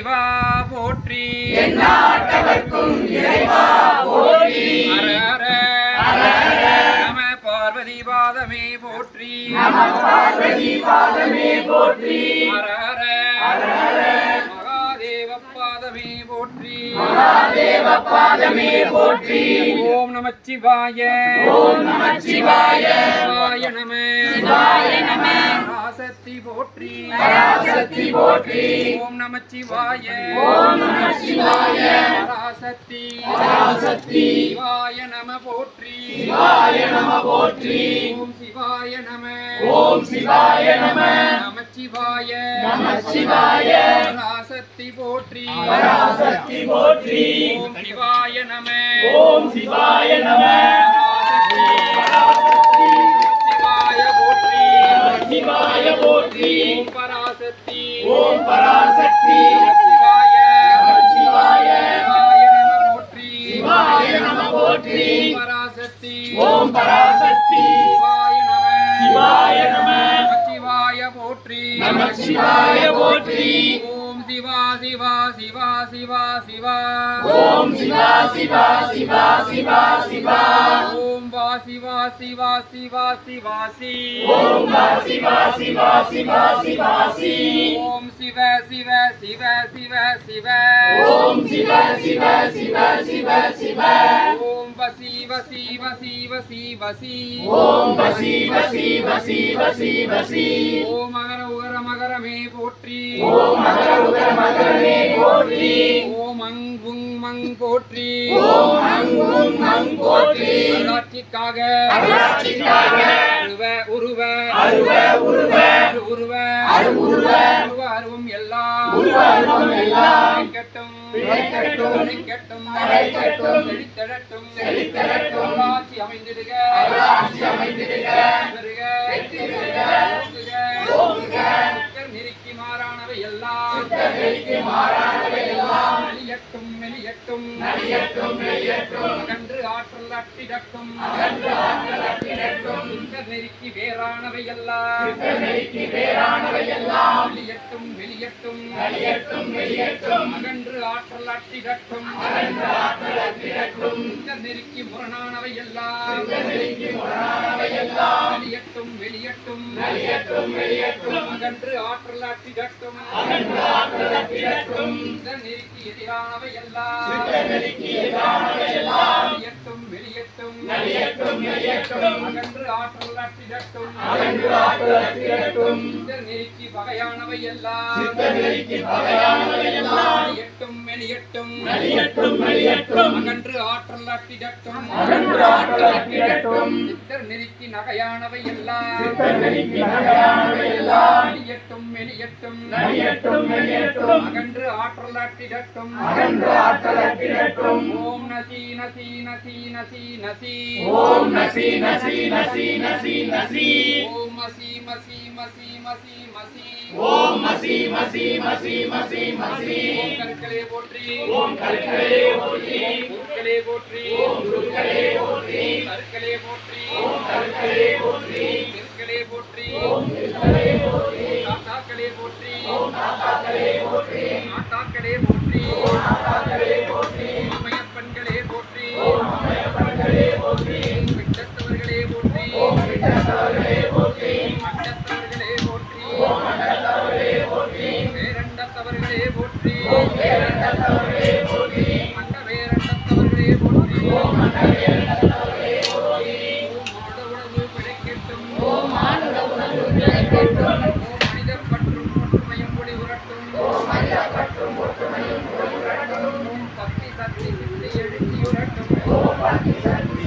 இறைவா போற்றி எந்நாட்டவர்க்கும் இறைவா போற்றி ஹர ஹர நம பார்வதி பாதமே போற்றி நம பார்வதி பாதமே போற்றி ஹர ஹர மகாதேவ பாதமே போற்றி மகாதேவ பாதமே போற்றி ஓம் நமச்சிவாய ஓம் நமச்சிவாய சிவாய நம சிவாய நம பராசக்தி போற்றி பராசக்தி போற்றி ஓம் நமச்சிவாய ஓம் நமச்சிவாய பராசக்தி பராசக்தி சிவாய நம போற்றி சிவாய நம போற்றி ஓம் சிவாய நம ஓம் சிவாய நம நமச்சிவாய நமச்சிவாய பராசக்தி போற்றி பராசக்தி போற்றி ஓம் சிவாய நம ஓம் சிவாய நம சிவாய போற்றி சிவாய போற்றி ஓம் பராசக்தி ஓம் பராசக்தி சிவாய சிவாய சிவாய நம போற்றி சிவாய நம போற்றி ஓம் பராசக்தி ஓம் பராசக்தி சிவாய நம சிவாய நம சிவாய போற்றி நமச்சிவாய போற்றி ஓம் சிவா சிவா சிவா சிவா சிவா ஓம் சிவா சிவா சிவா சிவா சிவா ஓம் வா சிவா சிவா சிவா சிவா சி ஓம் வா சிவா சிவா சிவா சிவா சி ஓம் சிவ சிவ சிவ சிவ சிவ ஓம் சிவ சிவ சிவ சிவ சிவ ஓம் வசி வசி வசி வசி வசி ஓம் வசி வசி வசி வசி வசி ஓம் மகர உகர மகரமே போற்றி ஓம் மகர உகர மகரமே போற்றி ஓம் அங்குங் மங் போற்றி ஓம் அங்கும் மங் போற்றி அருளாட்சிக்காக அருளாட்சிக்காக உருவ அருவ உருவ உருவ அருவுருவ உருவ அருவம் எல்லாம் உருவ அருவம் எல்லாம் கட்டும் பிழைக்கட்டும், கட்டும் தழைக்கட்டும், செழித்தடட்டும் செழித்தடட்டும், அருளாட்சி அமைந்திடுக அருளாட்சி அமைந்திடுக, பெருக, வெற்றிபெறுக, ஓங்குக, ஓங்குக, சித்தர் நெறிக்கு மாறானவை எல்லாம் சித்தர் நெறிக்கு மாறானவை எல்லாம் மெலியட்டும் மெலியட்டும் நலியட்டும், நலியட்டும், அகன்று ஆற்றல் அட்டிடட்டும் அகன்று ஆற்றல் அற்றிடட்டும், சித்தர் நெறிக்கு வேறானவை எல்லாம் சித்தர் நெறிக்கு வேறானவை எல்லாம் வெளியட்டும் வெளியட்டும் நலியட்டும், வெளியட்டும், அகன்று ஆற்றல் அட்டிடட்டும் அகன்று ஆற்றல் அற்றிடட்டும், சித்தர் நெறிக்கு முரணானவை எல்லாம் சித்தர் நெறிக்கு முரணானவை எல்லாம் வெளியட்டும் வெளியட்டும் நலியட்டும், வெளியட்டும், அகன்று ஆற்றல் அட்டிடட்டும் அகன்று ஆற்றல் அற்றிடட்டும், சித்தர் நெறிக்கு எதிரானவை எல்லாம் சித்தர் நெறிக்கு எதிரானவை எல்லாம் வெளியட்டும் வெளியட்டும் நலியட்டும், நலியட்டும், அகன்று ஆற்றல் அட்டிடட்டும் அகன்று ஆற்றல் அற்றிடட்டும், சித்தர் நெறிக்கு வகையானவை எல்லாம் சித்தர் நெறிக்கு பகையானவை எல்லாம் வெளியட்டும் வெளியட்டும் நலியட்டும், நலியட்டும், அகன்று ஆற்றல் அட்டிடட்டும் அகன்று ஆற்றல் அற்றிடட்டும், சித்தர் நெறிக்கு நகையானவை எல்லாம் சித்தர் நெறிக்கு நகையானவை எல்லாம் வெளியட்டும் வெளியட்டும் நலியட்டும், நலியட்டும், அகன்று ஆற்றல் அட்டிடட்டும் அகன்று ஆற்றல் அற்றிடட்டும், ஓம் நசி நசி நசி நசி நசி ஓம் நசி நசி நசி நசி நசி ஓம் மசி மசி மசி மசி மசி ஓம் மசி மசி மசி மசி மசி ஓம் கற்களே போற்றி ஓம் கற்களே போற்றி குருக்களே போற்றி ஓம் குருக்களே போற்றி கற்களே போற்றி ஓம் கற்களே போற்றி திருக்களே போற்றி ஓம் திருக்களே போற்றி தாத்தாக்களே போற்றி ஓம் தாத்தாக்களே போற்றி நாட்டாக்களே போற்றி ஓம் தாத்தாக்களே போற்றி அம்மையப்பன்களே போற்றி ஓம் அம்மையப்பன்களே போற்றி ஓம் விட்டத்தவர்களே போற்றி ஓம் விட்டத்தவர்களே போற்றி மண்டத்தவர்களே போற்றி ஓம் மண்டலத்தவர்களே போற்றி வேரண்டத்தவர்களே போற்றி ஓம் வேரண்டத்தவர்களே போற்றி மண்ட வேரண்டத்தவர்களே போற்றி ஓம் மண்டவேரண்டத்தவர்களே போற்றி ஓம் மாட உணவு பிழைக்கட்டும் ஓம் மானுட உணவு பிழைக்கட்டும் ஓம் மனிதர் பற்றும் ஒற்றுமையும் ஒளி உரட்டும் ஓம் மனித பற்றும் ஒற்றுமையும் ஒளிரட்டும் ஓம் பக்தி சக்தி சித்தி எழுச்சியுரட்டும் ஓம் பக்தி சக்தி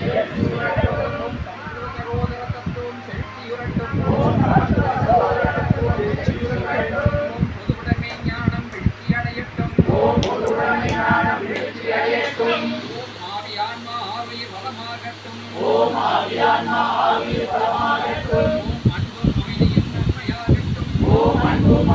எழுச்சியுரட்டும் ஓம் சமத்துவ சகோதர தத்துவம் செழிச்சியுரட்டும் ஓம் சமத்துவ சகோதரத்துவம் எழுச்சியுரட்டும் ஓம் பொதுவுடைமை ஞானம் வீழ்ச்சி அடையட்டும் ஓம் பொதுவுடைமை ஞானம் எழுச்சி அடையட்டும் ஓம் ஆவி ஆன்மா ஆவியில் வளமாகட்டும் ஓம் ஆவியான்மா ஆவியில் பலமாகட்டும் ஓம் அன்பும் அமைதியும் நன்மையாகட்டும் ஓம் அன்பும்